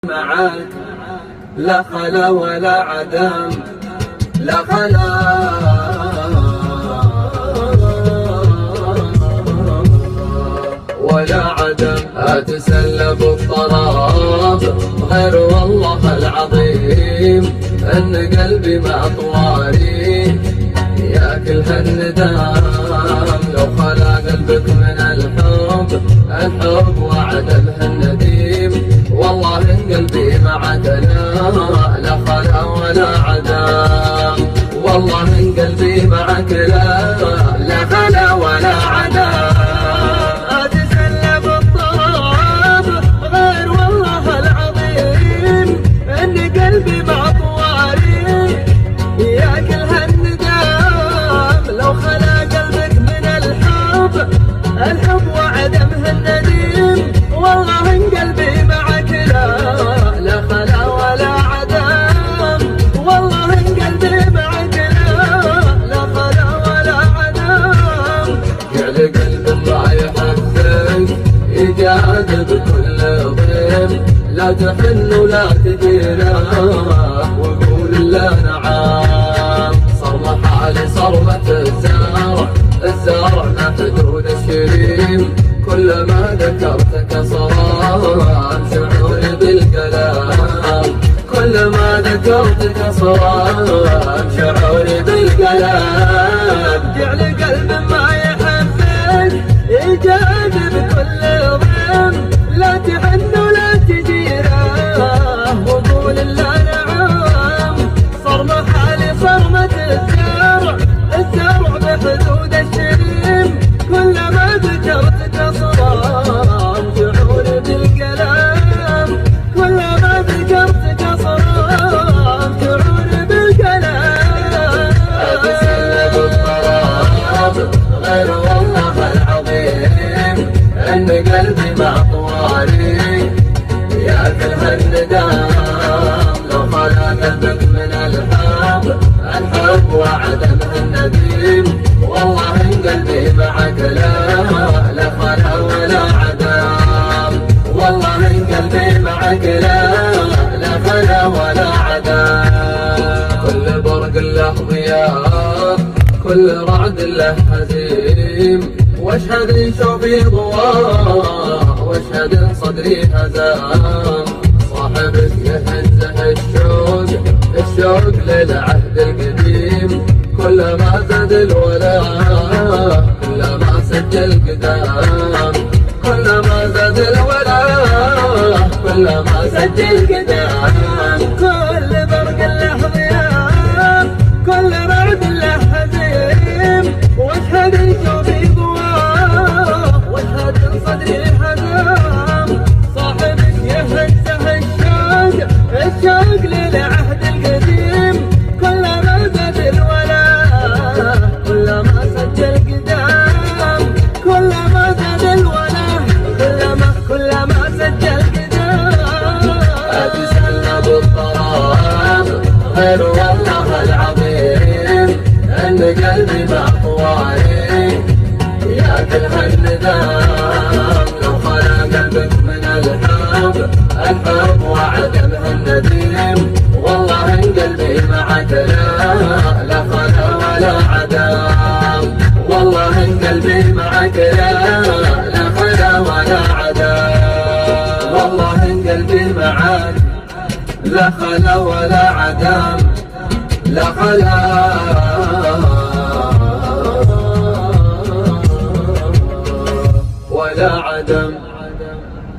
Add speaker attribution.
Speaker 1: معاك لا خلا ولا عدم، لا خلا ولا عدم. أتسلى بالطراب غير والله العظيم أن قلبي مطواري ياكل هالندم. لو خلا قلبك من الحب، الحب وعدمه النديم، والله إن قلبي معك لا خلا ولا عدم، والله إن قلبي معك لا خلا ولا عدم. أتسلى بالطراب غير والله العظيم أن قلبي مطواري ياكل هالندم. لو خلا قلبك من الحب، الحب وعدمه النديم، والله إن قلبي معك لا خلا ولا عدم، والله إن قلبي معك لا خلا ولا عدم. جعل قلب ما يحبك يجاد بكل ضيم، لا تحن ولا تديره وقول لا نعم. صار حالي صرمة الزرع، الزرع محدود الشريم، كلما ذكرتك صرام شعوري بالكلام، كلما ذكرتك صرام شعوري بالكلام. جعل قلب ما يحبك يجاد بكل ضيم، لا تحن ولا تجيره وقول لا نعم. صرم حالي صرمة الزرع، الزرع بحدود الشريم، كلما ذكرتك صرام شعوري بالكلام، كلما ذكرتك صرام شعوري بالكلام. أتسلى بالطراب غير والله العظيم أن قلبي مطواري ياكل هالندم. لو خلا قلبك من الحب، الحب وعدمه النديم، والله إن قلبي معك لا خلا ولا عدم، والله إن قلبي معك لا خلا ولا عدم. كل برق له ضياء، كل رعد له هزيم، واشهد إن شوفي ضواء، واشهد إن صدري هزام. صاحبك يهزه الشوق، الشوق للعهد القديم، كلما زاد الولاء كلما سجل قدام، كلما زاد الولاء كلما سجل قدام. كل برق له ضياء، كل رعد له هزيم، واشهد إن شوفي ضواء، واشهد إن صدري هزام. صاحبك يهزه الشوق، الشوق للعهد القديم، كلما زاد الولاء كلما سجل قدام، كلما زاد الولاء كلما سجل قدام. أتسلى بالطراب غير والله العظيم أن قلبي مطواري ياكل هالندم. لو خلا قلبك من الحب، الحب وعدمه النديم، والله إن قلبي معك لا خلا ولا عدم، والله إن قلبي معك لا خلا ولا عدم، والله إن قلبي معك لا خلا ولا عدم، لا خلا ولا عدم.